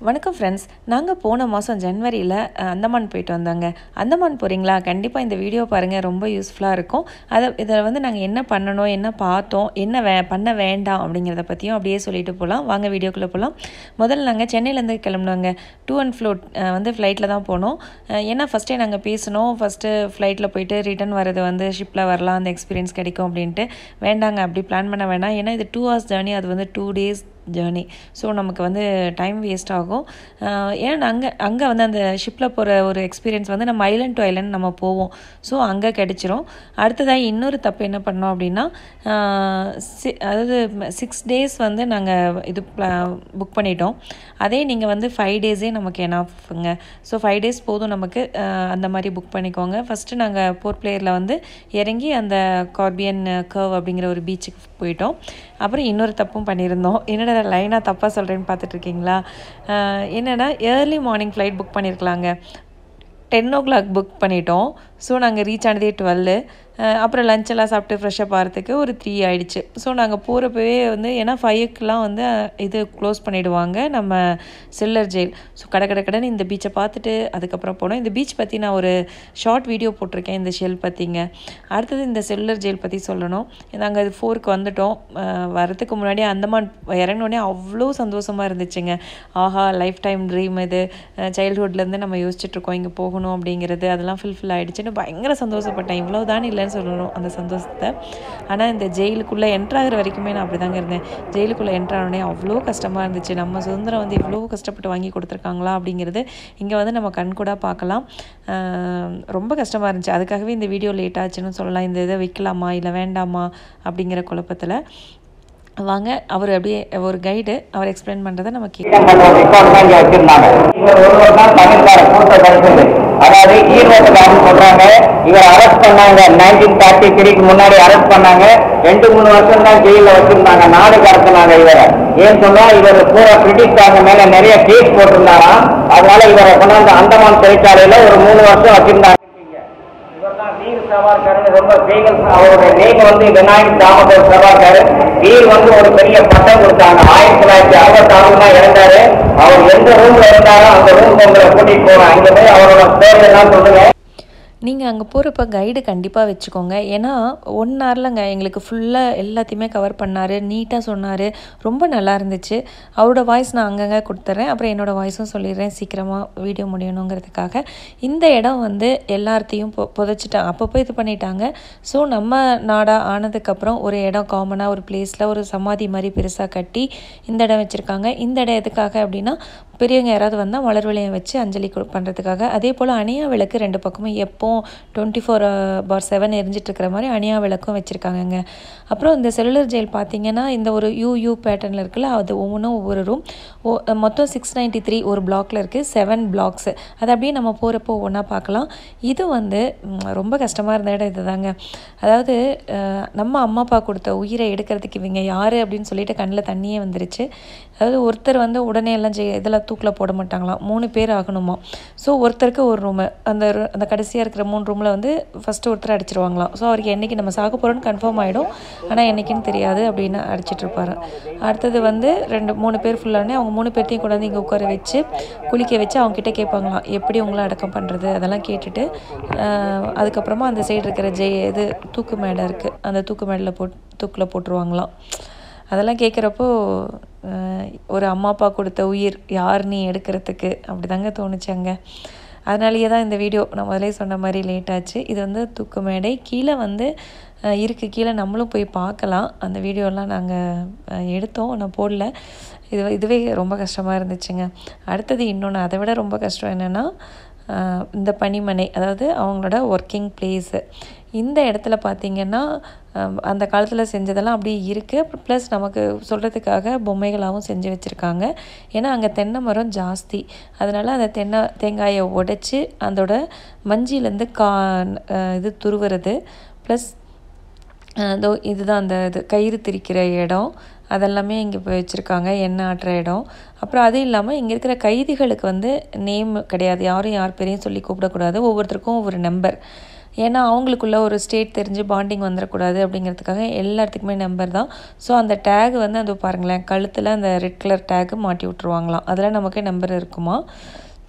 வணக்கம் ஃப்ரெண்ட்ஸ். நாங்கள் போன மாதம் ஜனவரியில் அந்தமான் போயிட்டு வந்தாங்க. அந்தமான் போகிறீங்களா? கண்டிப்பாக இந்த வீடியோ பாருங்கள், ரொம்ப யூஸ்ஃபுல்லாக இருக்கும். இதில் வந்து நாங்கள் என்ன பண்ணணும், என்ன பார்த்தோம், என்ன பண்ண வேண்டாம் அப்படிங்கிறத பற்றியும் அப்படியே சொல்லிட்டு போகலாம். வாங்க வீடியோக்குள்ளே போகலாம். முதல்ல நாங்கள் சென்னையிலேருந்து கிளம்புனாங்க. டூ அண்ட் ஃப்ளோ வந்து ஃப்ளைட்டில் தான் போனோம். ஏன்னா ஃபஸ்ட்டே நாங்கள் பேசினோம், ஃபஸ்ட்டு ஃப்ளைட்டில் போயிட்டு ரிட்டன் வர்றது வந்து ஷிப்பில் வரலாம், அந்த எக்ஸ்பீரியன்ஸ் கிடைக்கும் அப்படின்ட்டு. வேண்டாங்க, அப்படி பிளான் பண்ண வேண்டாம். ஏன்னா இது 2 hours ஜேர்னி, அது வந்து 2 days ஜேர்னி. ஸோ நமக்கு வந்து டைம் வேஸ்ட் ஆகும். ஏன்னா அங்கே வந்து அந்த ஷிப்பில் போகிற ஒரு எக்ஸ்பீரியன்ஸ் வந்து நம்ம ஐலண்ட் டு ஐலண்ட் நம்ம போவோம். ஸோ அங்கே கிடைச்சிரும். அடுத்ததாக இன்னொரு தப்பு என்ன பண்ணோம் அப்படின்னா, அதாவது 6 days வந்து நாங்கள் இது புக் பண்ணிட்டோம். அதே நீங்கள் வந்து 5 days நமக்கு எனாஃப்ங்க. ஸோ 5 days போதும் நமக்கு. அந்த மாதிரி புக் பண்ணிக்கோங்க. ஃபஸ்ட்டு நாங்கள் போர்ட் பிளேயரில் வந்து இறங்கி அந்த கார்பியன் கர்வ் அப்படிங்கிற ஒரு பீச்சுக்கு போயிட்டோம். அப்புறம் இன்னொரு தப்பும் பண்ணியிருந்தோம். என்னடா லைனாக தப்பாக சொல்கிறேன்னு பார்த்துட்ருக்கீங்களா? என்னென்னா ஏர்லி மார்னிங் ஃப்ளைட் புக் பண்ணியிருக்கலாங்க. 10 o'clock புக் பண்ணிட்டோம். ஸோ நாங்கள் ரீச் ஆனதே 12. அப்புறம் லஞ்செல்லாம் சாப்பிட்டு ஃப்ரெஷ்ஷப் ஆகிறதுக்கு ஒரு 3 ஆகிடுச்சு. ஸோ நாங்கள் போகிறப்பவே வந்து ஏன்னா 5 வந்து இது க்ளோஸ் பண்ணிவிடுவாங்க நம்ம செல்லர் ஜெயில். ஸோ கடைன்னு இந்த பீச்சை பார்த்துட்டு அதுக்கப்புறம் போனோம். இந்த பீச் பற்றி நான் ஒரு ஷார்ட் வீடியோ போட்டிருக்கேன், இந்த ஷெல் பற்றிங்க. அடுத்தது இந்த செல்லர் ஜெயில் பற்றி சொல்லணும். நாங்கள் இது 4க்கு வந்துட்டோம். வரதுக்கு முன்னாடி அந்தமான் இறங்கினோடனே அவ்வளோ சந்தோஷமாக இருந்துச்சுங்க. ஆஹா, லைஃப் டைம் ட்ரீம் இது. சைல்ட்ஹுட்லேருந்து நம்ம யோசிச்சுட்ருக்கோம் இங்கே போகணும் அப்படிங்கிறது, அதெல்லாம் ஃபுல்ஃபில் ஆகிடுச்சுன்னு பயங்கர சந்தோஷப்பட்டேன். இவ்வளோ தான் இல்லைன்னு சொல்லணும் அந்த சந்தோஷத்தை. ஆனால் இந்த ஜெயிலுக்குள்ளே என்ட்ராகிற வரைக்குமே நான் அப்படி தாங்க இருந்தேன். ஜெயிலுக்குள்ளே என்ட்ரானோடனே அவ்வளோ கஷ்டமாக இருந்துச்சு. நம்ம சுதந்திரம் வந்து இவ்வளோ கஷ்டப்பட்டு வாங்கி கொடுத்துருக்காங்களா அப்படிங்கிறது இங்கே வந்து நம்ம கண்கூட பார்க்கலாம். ரொம்ப கஷ்டமாக இருந்துச்சு. அதுக்காகவே இந்த வீடியோ லேட் ஆச்சுன்னு சொல்லலாம். இந்த இதை வைக்கலாமா இல்லை வேண்டாமா அப்படிங்கிற குழப்பத்தில். வாங்க, அவர் அப்படியே ஒரு கைடு, அவர் எக்ஸ்பிளைன் பண்ணுறதை நம்ம அதாவது ஈரோட்டுக்காரன் சொல்றாங்க, இவர் அரெஸ்ட் பண்ணாங்க 1933 முன்னாடி அரெஸ்ட் பண்ணாங்க. 2-3 வருஷம் தான் ஜெயில வச்சிருந்தாங்க. நாடு கடத்தினாங்க இவரை. ஏன் சொன்னா இவர் பூரா பிரிட்டிஷ்காரங்க மேல நிறைய கேஸ் போட்டிருந்தாராம். அதனால இவரை கொண்டாந்து அந்தமான் சிறைச்சாலையில ஒரு 3 வருஷம் வச்சிருந்தாங்க. இவர்தான் வீர் சவார்கர், ரொம்ப ஃபேமஸ். அவருடைய நேம் வந்து விநாயக் தாமோதர் சவார்கர். வீர் வந்து ஒரு பெரிய பட்டம் கொடுத்தாங்க. 1966 தான் இறந்தாரு. அவர் எந்த ரூம்ல இருந்தாரோ அந்த ரூம் உங்களை கூட்டிட்டு போறோம். அங்க போய் அவரோட பேர் எல்லாம் சொல்லுங்க. நீங்கள் அங்கே போகிறப்ப கைடு கண்டிப்பாக வச்சுக்கோங்க. ஏன்னா 1 hourலங்க எங்களுக்கு ஃபுல்லாக எல்லாத்தையுமே கவர் பண்ணார், நீட்டாக சொன்னார். ரொம்ப நல்லா இருந்துச்சு. அவரோட வாய்ஸ் நான் அங்கங்கே கொடுத்துட்றேன். அப்புறம் என்னோடய வாய்ஸும் சொல்லிடுறேன், சீக்கிரமாக வீடியோ முடியணுங்கிறதுக்காக. இந்த இடம் வந்து எல்லாத்தையும் புதைச்சிட்டாங்க, அப்பப்போ இது பண்ணிட்டாங்க. ஸோ நம்ம நாடாக ஆனதுக்கப்புறம் ஒரு இடம் காமனாக ஒரு பிளேஸில் ஒரு சமாதி மாதிரி பெருசாக கட்டி இந்த இடம் வச்சுருக்காங்க. இந்த இடம் எதுக்காக அப்படின்னா, பெரியவங்க யாராவது வந்தால் மலர் வளையம் வச்சு அஞ்சலி பண்ணுறதுக்காக. அதே போல் அணியா விளக்கு 2 பக்கமும் எப்போ 24/7 எரிஞ்சிட்ருக்கிற மாதிரி அணியா விளக்கும் வச்சுருக்காங்கங்க. அப்புறம் இந்த செல்லுலர் ஜெயில் பார்த்திங்கன்னா இந்த ஒரு யூ பேட்டர்னில் இருக்குல்ல, அது ஒவ்வொன்றும் ஒவ்வொரு ரூம். மொத்தம் 693 ஒரு பிளாக்ல இருக்குது. 7 blocks. அது அப்படியே நம்ம போகிறப்போ ஒவ்வொன்றா பார்க்கலாம். இது வந்து ரொம்ப கஷ்டமாக இருந்த இடம் இது தாங்க. அதாவது நம்ம அம்மா அப்பா கொடுத்த உயிரை எடுக்கிறதுக்கு இவங்க யார் அப்படின்னு சொல்லிட்டு கண்ணில் தண்ணியே வந்துருச்சு. அதாவது ஒருத்தர் வந்து உடனே எல்லாம் இதெல்லாம் தூக்கில் போட மாட்டாங்களாம், 3 பேர் ஆகணுமா. ஸோ ஒருத்தருக்கு ஒரு ரூமு, அந்த கடைசியாக இருக்கிற 3 ரூமில் வந்து ஃபஸ்ட்டு ஒருத்தர் அடிச்சிருவாங்களாம். ஸோ அவருக்கு என்றைக்கு நம்ம சாக போகிறோன்னு கன்ஃபார்ம் ஆகிடும், ஆனால் என்றைக்குன்னு தெரியாது அப்படின்னு அடிச்சிட்ருப்பாரு. அடுத்தது வந்து 2-3 பேர் ஃபுல்லானே அவங்க 3 பேர்த்தையும் கொண்டாந்து இங்கே உட்கார வச்சு குளிக்க வச்சு அவங்ககிட்ட கேட்பாங்களாம், எப்படி உங்களை அடக்கம் பண்ணுறது அதெல்லாம் கேட்டுட்டு அதுக்கப்புறமா அந்த சைடு இருக்கிற இது தூக்கு மேடை இருக்குது, அந்த தூக்கு மேடையில் தூக்கில் போட்டுருவாங்களாம். அதெல்லாம் கேட்குறப்போ ஒரு அம்மா அப்பா கொடுத்த உயிர் யார் நீ எடுக்கிறதுக்கு அப்படி தாங்க தோணுச்சாங்க. அதனாலேயே தான் இந்த வீடியோ நான் முதலே சொன்ன மாதிரி லேட் ஆச்சு. இது வந்து தூக்கு மேடை கீழே வந்து இருக்குது. கீழே நம்மளும் போய் பார்க்கலாம். அந்த வீடியோலாம் நாங்கள் எடுத்தோம், நான் போடல. இதுவே ரொம்ப கஷ்டமாக இருந்துச்சுங்க. அடுத்தது இன்னொன்று அதை விட ரொம்ப கஷ்டம் என்னென்னா, இந்த பணிமனை, அதாவது அவங்களோட ஒர்க்கிங் பிளேஸு. இந்த இடத்துல பார்த்திங்கன்னா அந்த காலத்தில் செஞ்சதெல்லாம் அப்படியே இருக்குது. ப்ளஸ் நமக்கு சொல்கிறதுக்காக பொம்மைகளாகவும் செஞ்சு வச்சுருக்காங்க. ஏன்னா அங்கே தென்னை மரம் ஜாஸ்தி. அதனால் அந்த தேங்காயை உடைச்சி அதோட மஞ்சிலேருந்து இது துருவுறது. ப்ளஸ் இதுதான் அந்த கயிறு திரிக்கிற இடம், அதெல்லாமே இங்கே போய் வச்சுருக்காங்க. எண்ணெய் ஆட்டுற இடம். அப்புறம் அது இல்லாமல் இங்கே இருக்கிற கைதிகளுக்கு வந்து நேம் கிடையாது. யாரும் யார் பேரையும் சொல்லி கூப்பிடக்கூடாது. ஒவ்வொருத்தருக்கும் ஒவ்வொரு நம்பர். ஏன்னா அவங்களுக்குள்ள ஒரு ஸ்டேட் தெரிஞ்சு பாண்டிங் வந்துடக்கூடாது அப்படிங்கிறதுக்காக எல்லாத்துக்குமே நம்பர் தான். ஸோ அந்த டேக் வந்து அது பாருங்களேன், கழுத்தில் அந்த ரெட் கலர் டேக்கு மாட்டி விட்ருவாங்களாம். அதில் நமக்கு நம்பர் இருக்குமா.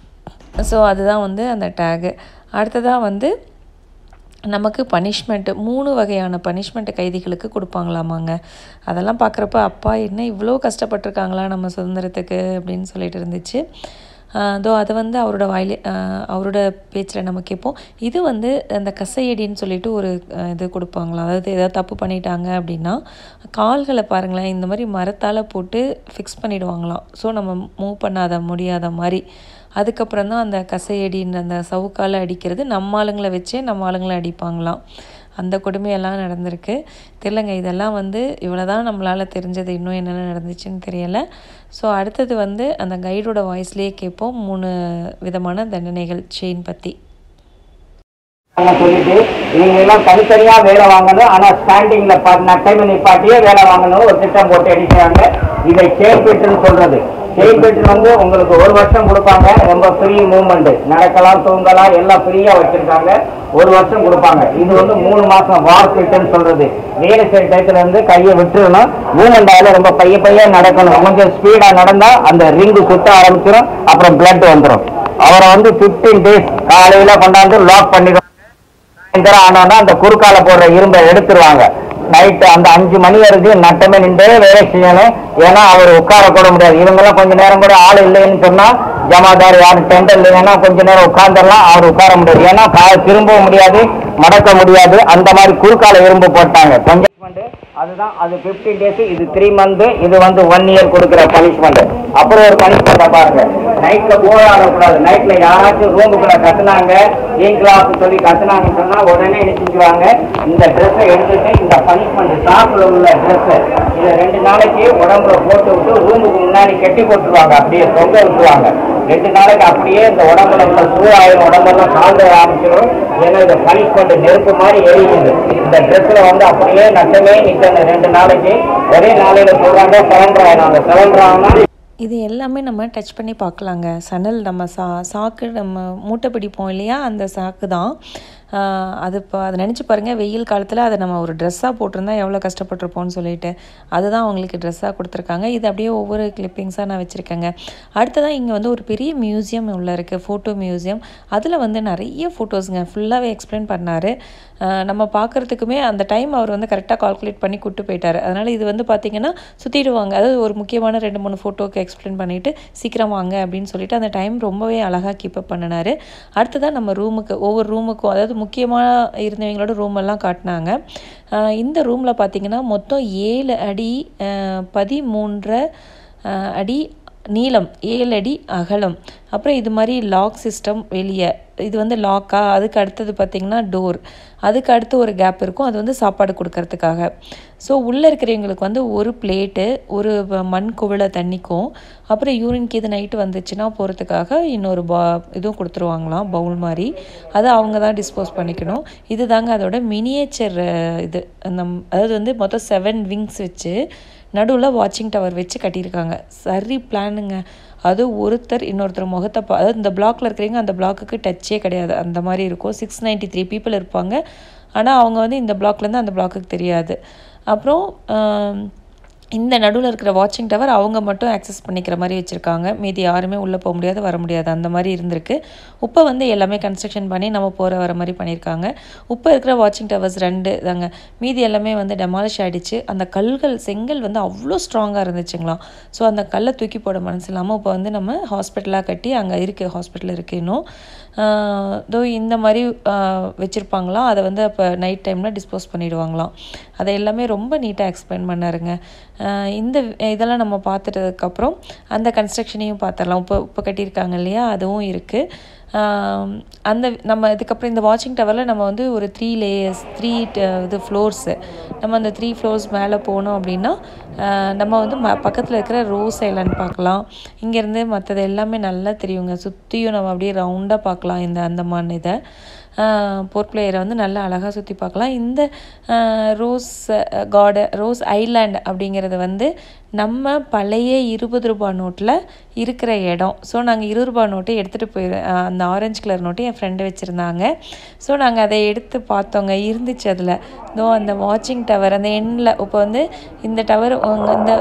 ஸோ அதுதான் வந்து அந்த டேகு. அடுத்ததாக வந்து நமக்கு பனிஷ்மெண்ட்டு 3 வகையான பனிஷ்மெண்ட்டு கைதிகளுக்கு கொடுப்பாங்களாமாங்க. அதெல்லாம் பார்க்குறப்ப அப்பா என்ன இவ்வளோ கஷ்டப்பட்டுருக்காங்களா நம்ம சுதந்திரத்துக்கு அப்படின்னு சொல்லிட்டு இருந்துச்சு. அதை வந்து அவரோட பேச்சில் நம்ம கேட்போம். இது வந்து அந்த கசையடின்னு சொல்லிட்டு ஒரு இது கொடுப்பாங்களாம். அதாவது ஏதாவது தப்பு பண்ணிட்டாங்க அப்படின்னா கால்களை பாருங்களேன், இந்த மாதிரி மரத்தால் போட்டு ஃபிக்ஸ் பண்ணிவிடுவாங்களாம். ஸோ நம்ம மூவ் பண்ணாத முடியாத மாதிரி. அதுக்கப்புறம் தான் அந்த கசையடின்ற அந்த சவுக்கால் அடிக்கிறது நம்ம ஆளுங்களை வச்சே நம்ம ஆளுங்களை அடிப்பாங்களாம். அந்த கொடுமையெல்லாம் நடந்திருக்கு. தெரியலங்க, இதெல்லாம் வந்து இவ்வளோ தான் நம்மளால் தெரிஞ்சது. இன்னும் என்னென்ன நடந்துச்சுன்னு தெரியலை. ஸோ அடுத்தது வந்து அந்த கைடோட வாய்ஸ்லேயே கேட்போம் 3 விதமான தண்டனைகள் செயின் பற்றி. சொல்லிட்டு இவங்க எல்லாம் தனித்தனியா வேலை வாங்கணும், ஆனா ஸ்டாண்டிங்ல நட்டைமை நிப்பாட்டியே வேலை வாங்கணும் ஒரு திட்டம் போட்டு அடிக்கிறாங்க. இதை செயின் பெட்டுன்னு சொல்றது. செயின் பெட்டு வந்து உங்களுக்கு 1 வருஷம் கொடுப்பாங்க. ரொம்ப ஃப்ரீ மூவ்மெண்ட், நடக்கலாம் தூங்கலாம் எல்லாம் ஃப்ரீயா வச்சிருக்காங்க. 1 வருஷம் கொடுப்பாங்க. இது வந்து 3 மாசம் வார் பெட்டுன்னு சொல்றது. வேலை செய்ய டயத்துல வந்து கையை விட்டுறணும், மூவ்மெண்ட் ஆகல, ரொம்ப பைய நடக்கணும். கொஞ்சம் ஸ்பீடா நடந்தா அந்த ரிங்கு சுத்த ஆரம்பிச்சிடும், அப்புறம் பிளட் வந்துடும். அவரை வந்து 15 days காலையில கொண்டாந்து லாக் பண்ணிடுவாங்க. ஆனோன்னா அந்த குறுக்கால போடுற இரும்பை எடுத்துருவாங்க. நைட்டு அந்த 5 மணி வரைக்கும் நட்டமே நின்றே வேலை செய்யணும். ஏன்னா அவர் உட்கார கூட முடியாது. இவங்கெல்லாம் கொஞ்ச நேரம் கூட ஆள் இல்லைன்னு சொன்னா ஜமாதார் யாரும் டெண்டர் இல்லைன்னா கொஞ்ச நேரம் உட்கார்ந்துடலாம், அவர் உட்கார முடியாது. ஏன்னா திரும்பவும் முடியாது, மடக்க முடியாது. அந்த மாதிரி குறுக்கால இரும்பு போட்டாங்க. கொஞ்சம் அதுதான் அது 15 days. இது 3 months. இது வந்து 1 year கொடுக்குற பனிஷ்மெண்ட். அப்புறம் ஒரு பனிஷ்மெண்ட்டை பாருங்க, நைட்ல போராடக்கூடாது. நைட்ல யாராச்சும் ரூமுக்குள்ள கத்துனாங்க, கிளாஸ் சொல்லி கத்துனாங்கன்னு சொன்னா உடனே என்ன செஞ்சுவாங்க, இந்த ட்ரெஸ்ஸை எடுத்துட்டு இந்த பனிஷ்மெண்ட் சாப்பிட உள்ள ட்ரெஸ் இதை 2 நாளைக்கு உடம்புல போட்டு விட்டு ரூமுக்கு முன்னாடி கட்டி போட்டுருவாங்க, அப்படியே தொங்க விட்டுருவாங்க. 2 நாளைக்கு அப்படியே இந்த உடம்புல உள்ள சூழாயிரம் உடம்பெல்லாம் காந்த ஆரம்பிச்சிடும். ஏன்னா இந்த பனிஷ்மெண்ட் நெருப்பு மாதிரி எரியுது. இந்த ட்ரெஸ்ல வந்து அப்படியே நட்டமே நிக்கணும் 2 நாளைக்கு. ஒரே நாளையில சொல்றாங்க சரண்டர் ஆயிடும். அந்த சரண்டர் ஆனா இது எல்லாமே நம்ம டச் பண்ணி பார்க்கலாங்க. சணல் நம்ம சாக்கு நம்ம மூட்டை பிடிப்போம் இல்லையா, அந்த சாக்கு தான் அது. இப்போ அதை நினச்சி பாருங்கள், வெயில் காலத்தில் அதை நம்ம ஒரு ட்ரெஸ்ஸாக போட்டிருந்தா எவ்வளோ கஷ்டப்பட்டிருப்போம்னு சொல்லிட்டு அதுதான் அவங்களுக்கு ட்ரெஸ்ஸாக கொடுத்துருக்காங்க. இது அப்படியே ஒவ்வொரு கிளிப்பிங்ஸாக நான் வச்சுருக்கேங்க. அடுத்ததான் இங்கே வந்து ஒரு பெரிய மியூசியம் உள்ளே இருக்குது, ஃபோட்டோ மியூசியம். அதில் வந்து நிறைய ஃபோட்டோஸுங்க ஃபுல்லாகவே எக்ஸ்பிளைன் பண்ணார். நம்ம பார்க்குறதுக்குமே அந்த டைம் அவர் வந்து கரெக்டாக கால்குலேட் பண்ணி கூப்பிட்டு போயிட்டார். அதனால் இது வந்து பார்த்திங்கன்னா சுற்றிடுவாங்க. அதாவது ஒரு முக்கியமான 2-3 ஃபோட்டோக்கு எக்ஸ்பிளைன் பண்ணிவிட்டு சீக்கிரம் வாங்க அப்படின்னு சொல்லிட்டு அந்த டைம் ரொம்பவே அழகாக கீப்பப் பண்ணினார். அடுத்ததான் நம்ம ரூமுக்கு, ஒவ்வொரு ரூமுக்கும், அதாவது முக்கியமாக இருந்தவங்களோட ரூமெல்லாம் காட்டினாங்க. இந்த ரூமில் பார்த்திங்கன்னா மொத்தம் 7 அடி 13 அடி நீளம், 7 அடி அகலம். அப்புறம் இது மாதிரி லாக் சிஸ்டம் வெளியே, இது வந்து லாக்கா. அதுக்கு அடுத்தது பார்த்திங்கன்னா டோர், அதுக்கு அடுத்து ஒரு கேப் இருக்கும், அது வந்து சாப்பாடு கொடுக்கறதுக்காக. ஸோ உள்ளே இருக்கிறவங்களுக்கு வந்து ஒரு பிளேட்டு, ஒரு மண் குவளை தண்ணிக்கும், அப்புறம் யூரின்க்கு இது நைட்டு வந்துச்சுன்னா போகிறதுக்காக இன்னொரு இதுவும் கொடுத்துருவாங்களாம், பவுல் மாதிரி. அதை அவங்க தான் டிஸ்போஸ் பண்ணிக்கணும். இது தாங்க அதோட மினியேச்சர் இது. அதாவது வந்து மொத்தம் 7 விங்ஸ் வச்சு நடுவில் வாட்சிங் டவர் வச்சு கட்டியிருக்காங்க. சரி பிளானுங்க. அது ஒருத்தர் இன்னொருத்தர் முகத்தை அதாவது இந்த பிளாக்ல இருக்கிறவங்க அந்த பிளாக்குக்கு டச்சே கிடையாது, அந்த மாதிரி இருக்கும். 693 people இருப்பாங்க. ஆனால் அவங்க வந்து இந்த பிளாக்லேருந்து அந்த பிளாக்குக்கு தெரியாது. அப்புறம் இந்த நடுவில் இருக்கிற வாட்சிங் டவர் அவங்க மட்டும் ஆக்சஸ் பண்ணிக்கிற மாதிரி வச்சுருக்காங்க. மீதி யாருமே உள்ளே போக முடியாது, வர முடியாது, அந்த மாதிரி இருந்திருக்கு. இப்போ வந்து எல்லாமே கன்ஸ்ட்ரக்ஷன் பண்ணி நம்ம போகிற வர மாதிரி பண்ணியிருக்காங்க. இப்போ இருக்கிற வாட்சிங் டவர்ஸ் 2 தாங்க. மீதி எல்லாமே வந்து டெமாலிஷ் ஆகிடுச்சு. அந்த செங்கல் வந்து அவ்வளோ ஸ்ட்ராங்காக இருந்துச்சுங்களாம். ஸோ அந்த கல்லை தூக்கி போட மனசு இல்லாமல் இப்போ வந்து நம்ம ஹாஸ்பிட்டலாக கட்டி அங்கே இருக்குது, ஹாஸ்பிட்டல் இருக்குது இன்னும். இந்த மாதிரி வச்சுருப்பாங்களாம். அதை வந்து அப்போ நைட் டைமில் டிஸ்போஸ் பண்ணிவிடுவாங்களாம். அதை எல்லாமே ரொம்ப நீட்டாக எக்ஸ்பிளைன் பண்ணாருங்க. இந்த இதெல்லாம் நம்ம பார்த்துட்டதுக்கப்புறம் அந்த கன்ஸ்ட்ரக்ஷனையும் பார்த்துடலாம். இப்போ கட்டியிருக்காங்க இல்லையா, அதுவும் இருக்குது. அந்த நம்ம இதுக்கப்புறம் இந்த வாட்சிங் டவரில் நம்ம வந்து ஒரு 3 layers 3 ஃப்ளோர்ஸு, நம்ம அந்த 3 floors மேலே போனோம் அப்படின்னா நம்ம வந்து பக்கத்தில் இருக்கிற ரோஸ் ஐலாண்ட் பார்க்கலாம். இங்கேருந்து மற்றது எல்லாமே நல்லா தெரியுங்க. சுற்றியும் நம்ம அப்படியே ரவுண்டாக பார்க்கலாம் இந்த அந்தமான் இதை. போர்ட் பிளேயரை வந்து நல்லா அழகாக சுற்றி பார்க்கலாம். இந்த ரோஸ் ஐலாண்ட் அப்படிங்கிறது வந்து நம்ம பழைய 20 ரூபாய் நோட்டில் இருக்கிற இடம். ஸோ நாங்கள் 20 ரூபாய் நோட்டை எடுத்துகிட்டு அந்த ஆரஞ்சு கலர் நோட்டை என் ஃப்ரெண்டு வச்சுருந்தாங்க. ஸோ நாங்கள் அதை எடுத்து பார்த்தோங்க, இருந்துச்சு அதில் அந்த வாட்சிங் டவர் அந்த எண்ணில். இப்போ வந்து இந்த டவர்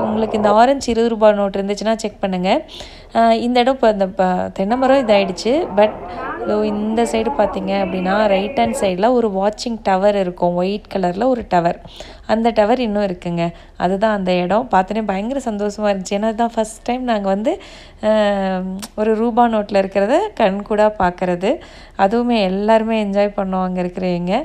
உங்களுக்கு இந்த ஆரஞ்சு 20 ரூபாய் நோட்டு இருந்துச்சுன்னா செக் பண்ணுங்கள். இந்த இடம் இப்போ அந்த தென்னை மரம் இதாகிடுச்சு. பட் இந்த சைடு பார்த்தீங்க அப்படின்னா ரைட் ஹேண்ட் சைடில் ஒரு வாட்சிங் டவர் இருக்கும், ஒயிட் கலரில் ஒரு டவர். அந்த டவர் இன்னும் இருக்குங்க. அதுதான் அந்த இடம். பார்த்தோன்னே பயங்கர சந்தோஷமாக இருந்துச்சு. ஏன்னா அதுதான் ஃபஸ்ட் டைம் நாங்கள் வந்து ஒரு ரூபா நோட்டில் இருக்கிறத கண்கூடா பார்க்குறது. அதுவுமே எல்லாருமே என்ஜாய் பண்ணோம் அங்கே இருக்கிறவங்க.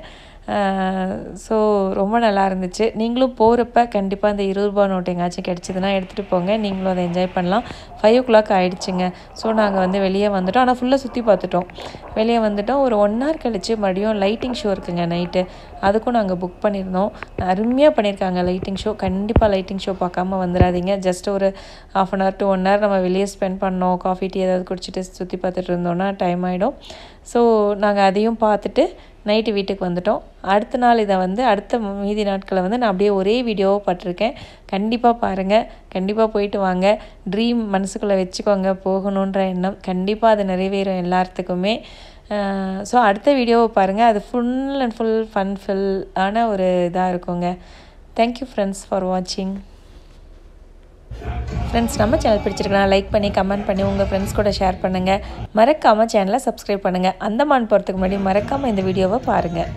ஸோ ரொம்ப நல்லா இருந்துச்சு. நீங்களும் போகிறப்ப கண்டிப்பாக அந்த 20 ரூபாய் நோட்டு எங்கேயாச்சும் கிடச்சிதுன்னா எடுத்துகிட்டு போங்க, நீங்களும் அதை என்ஜாய் பண்ணலாம். 5 o'clock ஆகிடுச்சிங்க. ஸோ நாங்கள் வந்து வெளியே வந்துவிட்டோம். ஆனால் ஃபுல்லாக சுற்றி பார்த்துட்டோம். வெளியே வந்துவிட்டோம். ஒரு 1 hour கழித்து மறுபடியும் லைட்டிங் ஷோ இருக்குங்க நைட்டு. அதுக்கும் நாங்கள் புக் பண்ணியிருந்தோம். அருமையாக பண்ணியிருக்காங்க லைட்டிங் ஷோ. கண்டிப்பாக லைட்டிங் ஷோ பார்க்காம வந்துடாதீங்க. ஜஸ்ட் ஒரு 1/2 hour to 1 hour நம்ம வெளியே ஸ்பெண்ட் பண்ணோம். காஃபி டீ ஏதாவது குடிச்சிட்டு சுற்றி பார்த்துட்டு இருந்தோன்னா டைம் ஆகிடும். ஸோ நாங்கள் அதையும் பார்த்துட்டு நைட்டு வீட்டுக்கு வந்துட்டோம். அடுத்த நாள் இதை வந்து அடுத்த மீதி நாட்களை வந்து நான் அப்படியே ஒரே வீடியோவாக போட்டிருக்கேன். கண்டிப்பாக பாருங்கள், கண்டிப்பாக போயிட்டு வாங்க. ட்ரீம் மனசுக்குள்ளே வச்சுக்கோங்க, போகணுன்ற எண்ணம் கண்டிப்பாக அது நிறைவேறும் எல்லாத்துக்குமே. ஸோ அடுத்த வீடியோவை பாருங்கள், அது ஃபுல் அண்ட் ஃபுல் ஃபன்ஃபில் ஆன ஒரு இதாக இருக்குங்க. தேங்க்யூ ஃப்ரெண்ட்ஸ் ஃபார் வாட்சிங். ஃப்ரெண்ட்ஸ், நம்ம சேனல் பிடிச்சிருக்கலாம் லைக் பண்ணி கமெண்ட் பண்ணி உங்கள் ஃப்ரெண்ட்ஸ் கூட ஷேர் பண்ணுங்கள். மறக்காமல் சேனலை சப்ஸ்கிரைப் பண்ணுங்கள். அந்தமான் போகிறதுக்கு முன்னாடி மறக்காமல் இந்த வீடியோவை பாருங்கள்.